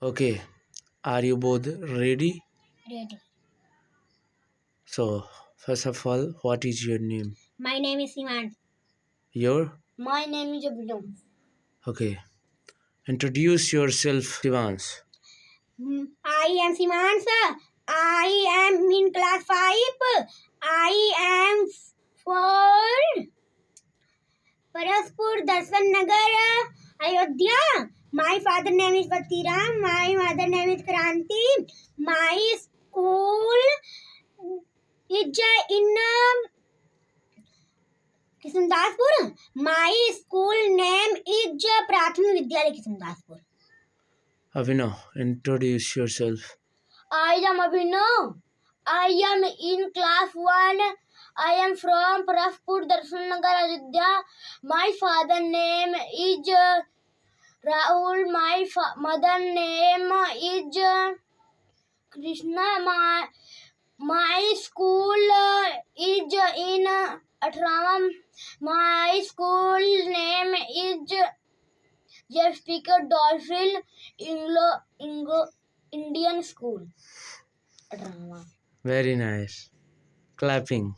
Okay, are you both ready? Ready. So, first of all, what is your name? My name is Siman. Your? My name is Abhinav. Okay. Introduce yourself, Shivans. I am Siman sir. I am in class 5. I am for Paraspur Darshan Nagar, Ayodhya. My father name is Batiram. My mother name is Kranti. My school is in Kisundashpur. My school name is Prathmik Vidyalaya Kisundashpur. Avino, introduce yourself. I am Abhinav. I am in class 1. I am from Parafpur Darshan Nagar, Ayodhya. My father name is Rahul. My mother name is Krishna. My school is in Atram. My school name is Jeff Speaker Dolphin Indian School. Drama. Very nice. Clapping.